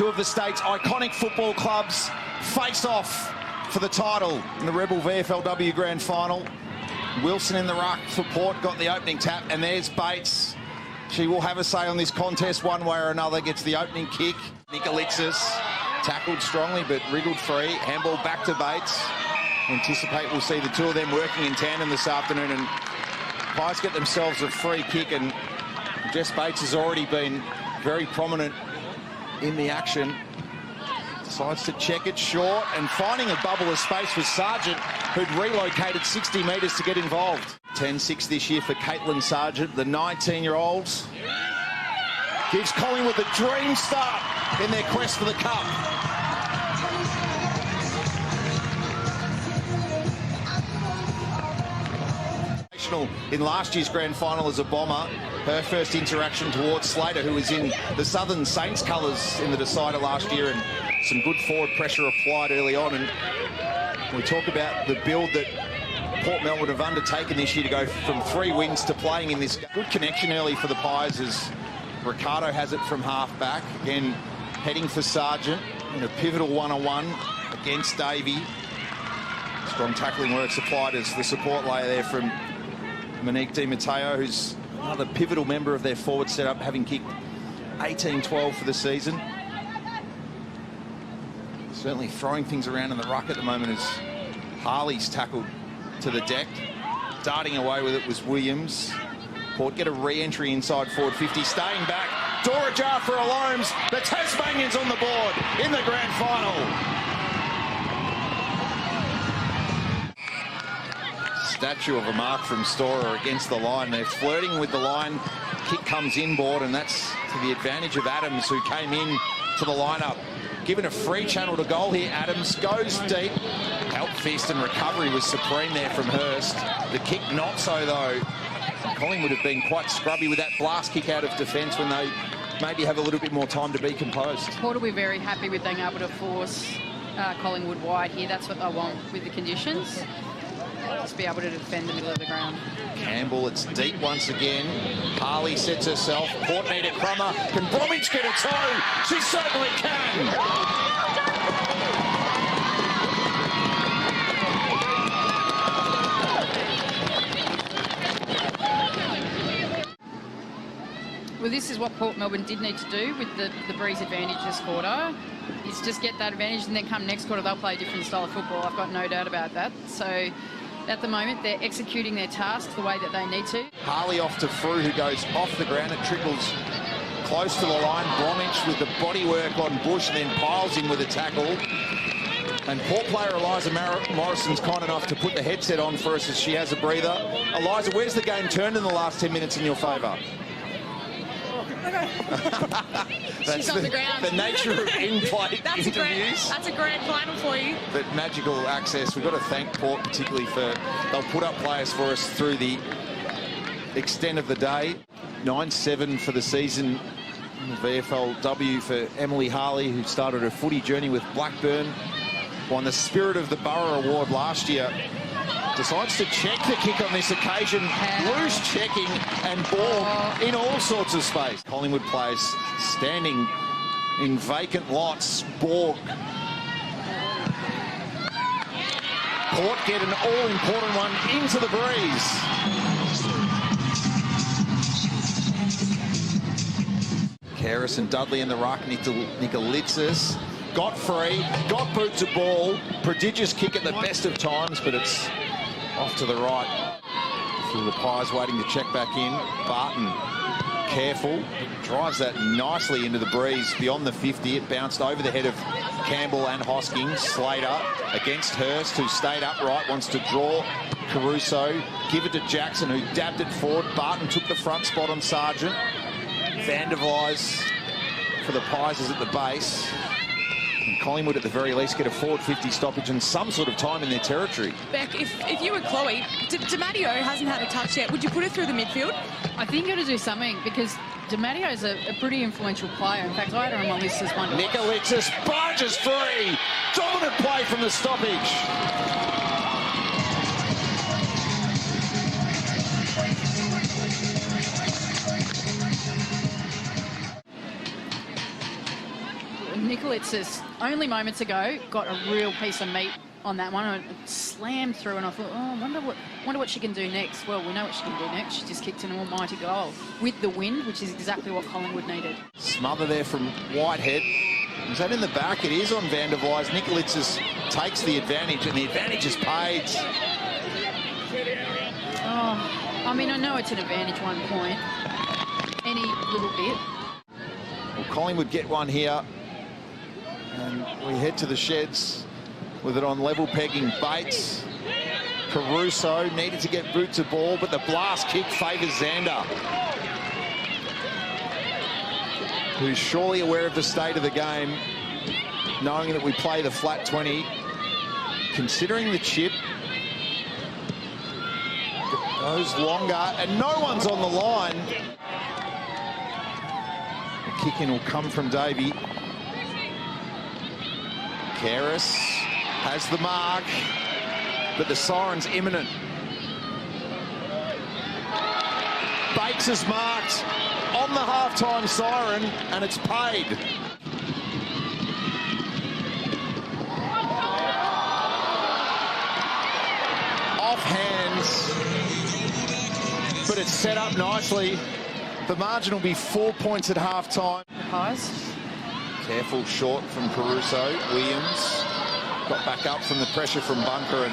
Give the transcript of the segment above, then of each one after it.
Two of the state's iconic football clubs face off for the title in the Rebel VFLW Grand Final. Wilson in the ruck for Port, got the opening tap, and there's Bates. She will have a say on this contest one way or another, gets the opening kick. Nicolixis tackled strongly but wriggled free. Handball back to Bates. Anticipate we'll see the two of them working in tandem this afternoon, and Pies get themselves a free kick, and Jess Bates has already been very prominent in the action. Decides to check it short, and finding a bubble of space was Sargent, who'd relocated 60 metres to get involved. 10-6 this year for Caitlin Sargent, the 19-year-olds. Gives Collingwood the dream start in their quest for the cup. In last year's grand final as a bomber, her first interaction towards Slater, who was in the Southern Saints colours in the decider last year, and some good forward pressure applied early on. And we talk about the build that Port Melbourne have undertaken this year to go from 3 wins to playing in this. Good connection early for the Pies as Ricardo has it from half-back. Again, heading for Sargent in a pivotal one-on-one against Davey. Strong tackling work supplied as the support layer there from Monique Di Matteo, who's another pivotal member of their forward setup, having kicked 18-12 for the season. Certainly throwing things around in the ruck at the moment as Harley's tackled to the deck. Darting away with it was Williams. Port get a re-entry inside forward 50, staying back. Door ajar for Alomes. The Tasmanians on the board in the grand final. Statue of a mark from Storer against the line. They're flirting with the line. Kick comes inboard, and that's to the advantage of Adams, who came in to the lineup. Given a free channel to goal here, Adams goes deep. Help fist and recovery was supreme there from Hurst. The kick not so, though. Collingwood have been quite scrubby with that blast kick out of defence when they maybe have a little bit more time to be composed. Port will be very happy with being able to force Collingwood wide here. That's what they want with the conditions. Just be able to defend the middle of the ground. Campbell, it's deep once again. Harley sets herself. Port need it from her. Can Bromwich get a toe? She certainly can. Well, this is what Port Melbourne did need to do with the breeze advantage this quarter, is just get that advantage, and then come next quarter they'll play a different style of football. I've got no doubt about that. So at the moment they're executing their task the way that they need to. Harley off to Frew, who goes off the ground. It trickles close to the line. Bromwich with the bodywork on Bush, and then piles in with a tackle. And Port player Eliza Morrison's kind enough to put the headset on for us as she has a breather. Eliza, where's the game turned in the last 10 minutes in your favour? She's on the ground. The nature of in-play interviews. That's a grand final for you. But magical access. We've got to thank Port particularly for, they'll put up players for us through the extent of the day. 9-7 for the season in the VFLW for Emily Harley, who started her footy journey with Blackburn. Won the Spirit of the Borough Award last year. Decides to check the kick on this occasion. Loose checking and ball in all sorts of space. Collingwood players standing in vacant lots. Borg. Port get an all-important one into the breeze. Karras and Dudley in the ruck. Nicolixis got free, got boot to ball. Prodigious kick at the best of times, but it's off to the right. For the Pies waiting to check back in. Barton, careful, drives that nicely into the breeze beyond the 50. It bounced over the head of Campbell and Hosking. Slater against Hurst, who stayed upright, wants to draw Caruso. Give it to Jackson, who dabbed it forward. Barton took the front spot on Sargent. Van der Vlies for the Pies is at the base. And Collingwood at the very least get a forward 50 stoppage and some sort of time in their territory. Beck, if you were Chloe, DiMatteo hasn't had a touch yet. Would you put it through the midfield? I think you've got to do something, because DiMatteo is a pretty influential player. In fact, I had her on my list as one. Nicolixis barges free. Dominant play from the stoppage. Nikolitz's only moments ago got a real piece of meat on that one and slammed through, and I thought, oh, wonder what she can do next. Well, we know what she can do next. She just kicked an almighty goal with the wind, which is exactly what Collingwood needed. Smother there from Whitehead. Is that in the back? It is on Van der Vlies. Nikolitz's takes the advantage, and the advantage is paid. Oh, I mean, I know it's an advantage 1 point. Any little bit. Well, Collingwood get one here, and we head to the sheds with it on level pegging. Bates, Caruso needed to get boot to ball, but the blast kick favours Xander, who's surely aware of the state of the game, knowing that we play the flat 20. Considering the chip, goes longer, and no one's on the line. The kick-in will come from Davey. Karras has the mark, but the siren's imminent. Bates is marked on the halftime siren, and it's paid. Off hands, but it's set up nicely. The margin will be 4 points at halftime. Careful short from Caruso. Williams got back up from the pressure from Bunker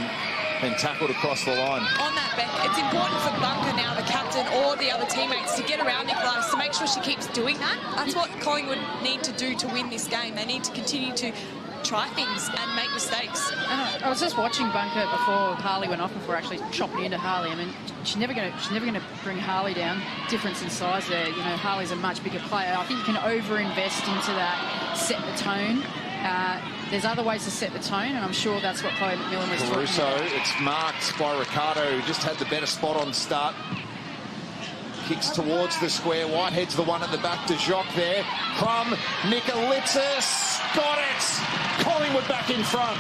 and tackled across the line. On that, Beck, it's important for Bunker now, the captain, or the other teammates, to get around Nicholas to make sure she keeps doing that. That's what Collingwood need to do to win this game. They need to continue to try things and make mistakes. I was just watching Bunker before Harley went off, before actually chopping into Harley. I mean, she's never going to bring Harley down. Difference in size there. You know, Harley's a much bigger player. I think you can over-invest into that, set the tone. There's other ways to set the tone, and I'm sure that's what Chloe McMillan was Caruso, talking about. it's marked by Ricardo, who just had the better spot on start. Kicks towards the square. Whitehead's the one at the back to Jacques there. From Nikolitzis. Got it! Collingwood back in front.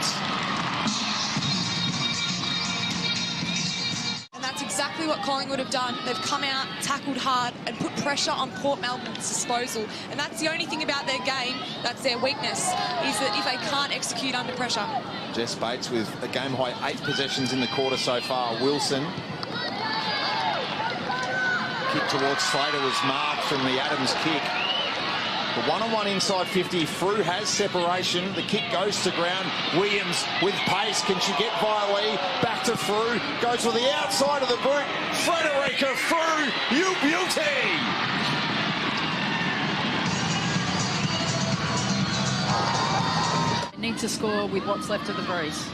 And that's exactly what Collingwood have done. They've come out, tackled hard, and put pressure on Port Melbourne's disposal. And that's the only thing about their game that's their weakness, is that if they can't execute under pressure. Jess Bates with a game-high 8 possessions in the quarter so far. Wilson. Kick towards Slater was marked from the Adams kick. The one-on-one inside 50. Frew has separation. The kick goes to ground. Williams with pace. Can she get via Lee? Back to Frew. Goes to the outside of the boot. Frederica Frew, you beauty! Need to score with what's left of the breeze.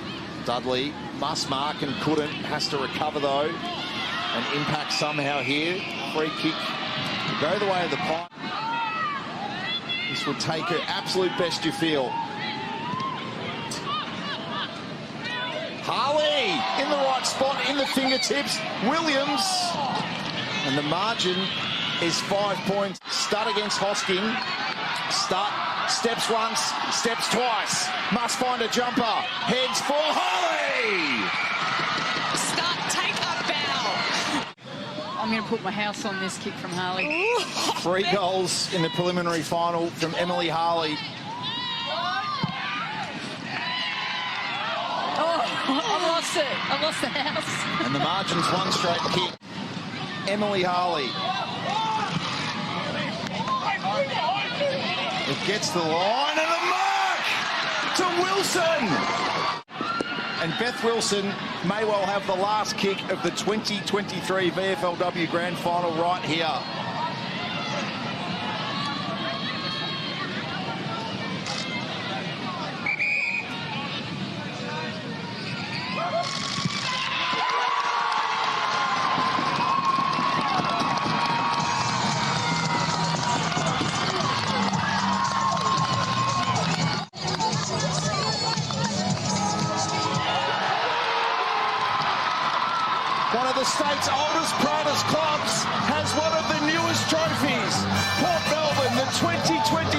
Dudley must mark and couldn't. Has to recover though. And impact somehow here. Free kick to go the way of the pipe. This will take her absolute best, you feel. Harley in the right spot, in the fingertips. Williams. And the margin is 5 points. Stud against Hosking. Stud steps once, steps twice. Must find a jumper. Heads for Harley. Start, take a bow. I'm going to put my house on this kick from Harley. Ooh, 3 goals in the preliminary final from Emily Harley. Oh, I lost it. I lost the house. And the margin's 1 straight kick. Emily Harley. It gets the line and a mark to Wilson. And Beth Wilson may well have the last kick of the 2023 VFLW Grand Final right here. One of the state's oldest, proudest clubs has one of the newest trophies. Port Melbourne, the 2023